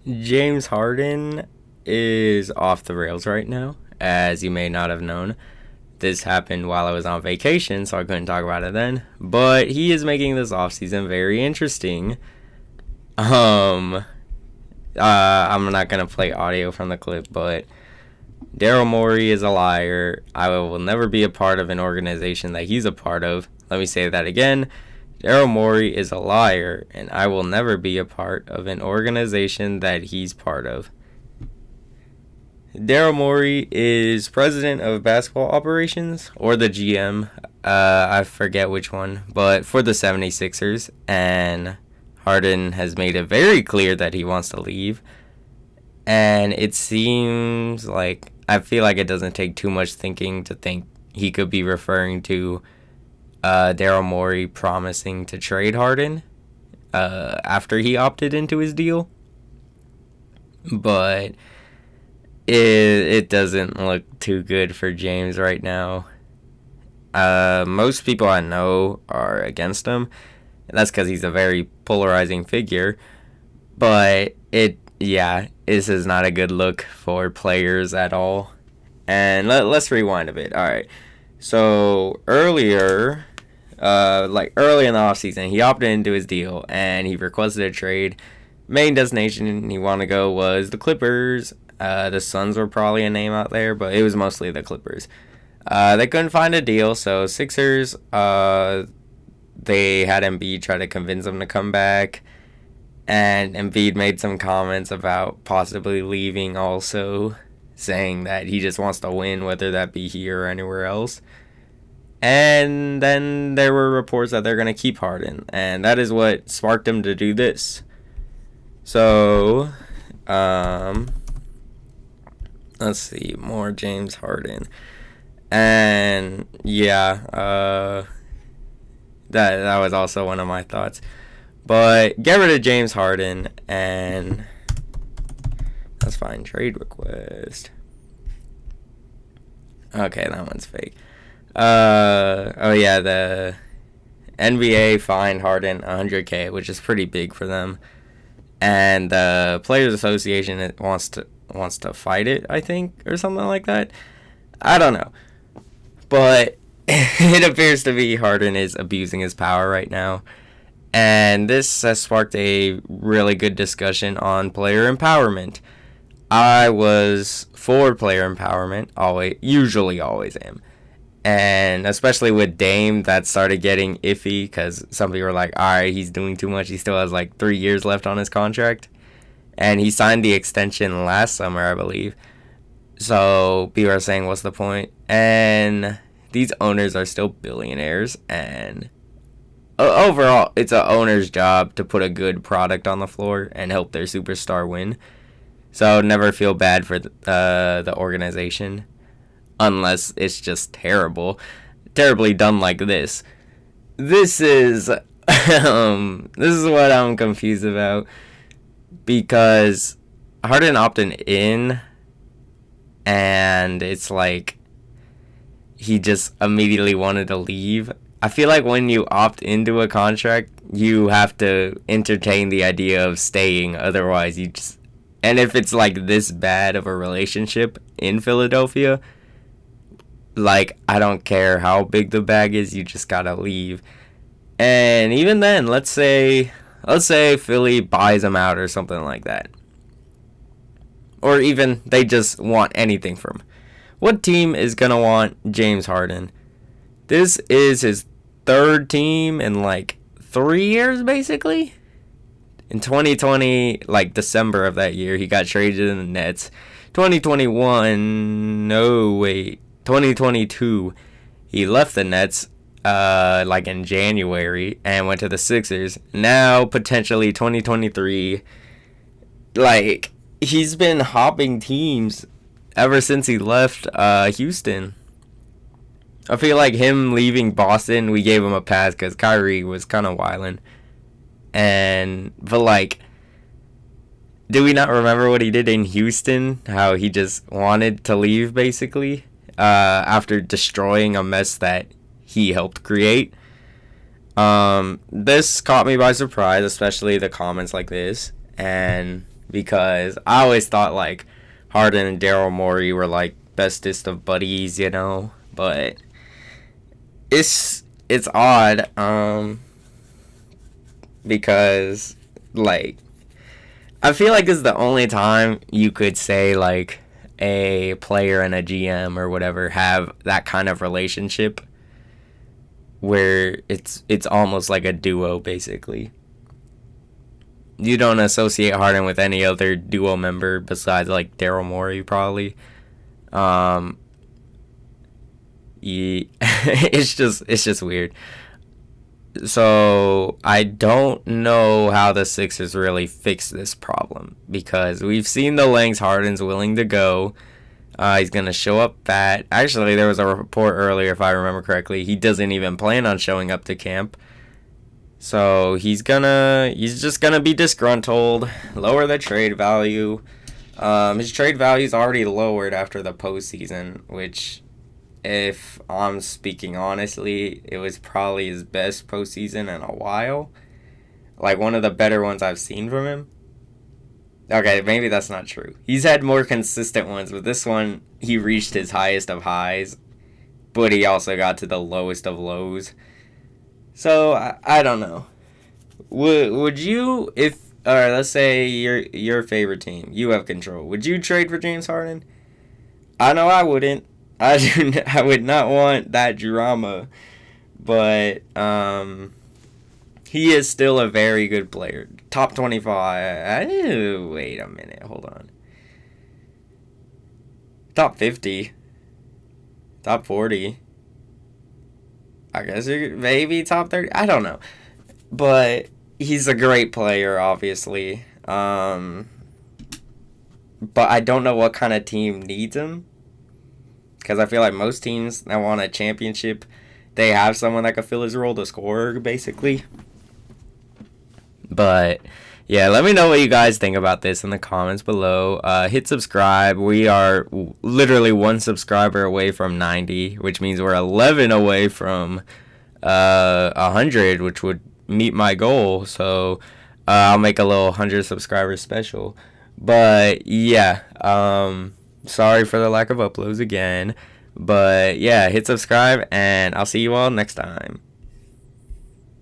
James Harden is off the rails right now, as you may not have known. This happened while I was on vacation, so I couldn't talk about it then. But he is making this offseason very interesting. Um, I'm not gonna play audio from the clip, but Daryl Morey is a liar. I will never be a part of an organization that he's a part of. Let me say that again. Daryl Morey is a liar, and I will never be a part of an organization that he's part of. Daryl Morey is president of basketball operations, or the GM. I forget which one, but for the 76ers, and Harden has made it very clear that he wants to leave. And it seems like, I feel like it doesn't take too much thinking to think he could be referring to Daryl Morey promising to trade Harden after he opted into his deal. But it doesn't look too good for James right now. Most people I know are against him, and that's because he's a very polarizing figure. But this is not a good look for players at all. And let's rewind a bit. All right, so early in the offseason, he opted into his deal and he requested a trade. Main destination he wanted to go was the Clippers. The Suns were probably a name out there, but it was mostly the Clippers. They couldn't find a deal, so Sixers, they had Embiid try to convince them to come back. And Embiid made some comments about possibly leaving also, saying that he just wants to win, whether that be here or anywhere else. And then there were reports that they're going to keep Harden, and that is what sparked him to do this. So, let's see, more James Harden. And that was also one of my thoughts. But get rid of James Harden, and let's find trade request. Okay, that one's fake. The NBA fined Harden $100K, which is pretty big for them, and the Players Association wants to fight it, I think, or something like that. I don't know, but it appears to be Harden is abusing his power right now. And this has sparked a really good discussion on player empowerment. I was for player empowerment, usually always am. And especially with Dame, that started getting iffy because some people were like, all right, he's doing too much. He still has like 3 years left on his contract. And he signed the extension last summer, I believe. So people are saying, what's the point? And these owners are still billionaires, and overall, it's an owner's job to put a good product on the floor and help their superstar win. So never feel bad for the organization, unless it's just terribly done like this. This is this is what I'm confused about, because Harden opted in, and it's like he just immediately wanted to leave. I feel like when you opt into a contract, you have to entertain the idea of staying. Otherwise, and if it's like this bad of a relationship in Philadelphia, like, I don't care how big the bag is, you just gotta leave. And even then, let's say Philly buys him out or something like that. Or even they just want anything from him. What team is gonna want James Harden? This is his third team in like 3 years, basically. In 2020, like December of that year, he got traded to the Nets. 2022, he left the Nets like in January and went to the Sixers. Now, potentially 2023, like, he's been hopping teams ever since he left Houston. I feel like him leaving Boston, we gave him a pass because Kyrie was kind of wildin'. But like, do we not remember what he did in Houston? How he just wanted to leave, basically, after destroying a mess that he helped create. This caught me by surprise, especially the comments like this. And because I always thought like Harden and Daryl Morey were like bestest of buddies, you know. But it's odd, because like I feel like this is the only time you could say like a player and a GM or whatever have that kind of relationship where it's almost like a duo basically. You don't associate Harden with any other duo member besides like Daryl Morey probably. It's just weird. So I don't know how the Sixers really fix this problem because we've seen the lengths Harden's willing to go. He's gonna show up fat. Actually, there was a report earlier, if I remember correctly, he doesn't even plan on showing up to camp. So he's just gonna be disgruntled, lower the trade value. His trade value is already lowered after the postseason, which, if I'm speaking honestly, it was probably his best postseason in a while. Like one of the better ones I've seen from him. Okay, maybe that's not true. He's had more consistent ones, but this one, he reached his highest of highs, but he also got to the lowest of lows. So, I don't know. Would you, if, or let's say your favorite team, you have control, would you trade for James Harden? I know I wouldn't. I would not want that drama, but he is still a very good player. Top 25. Wait a minute. Hold on. Top 50. Top 40. I guess maybe top 30. I don't know. But he's a great player, obviously. But I don't know what kind of team needs him. Because I feel like most teams that want a championship, they have someone that can fill his role, the scorer, basically. But yeah, let me know what you guys think about this in the comments below. Hit subscribe. We are literally one subscriber away from 90, which means we're 11 away from 100, which would meet my goal. So I'll make a little 100 subscriber special. But yeah, sorry for the lack of uploads again. But yeah, hit subscribe, and I'll see you all next time.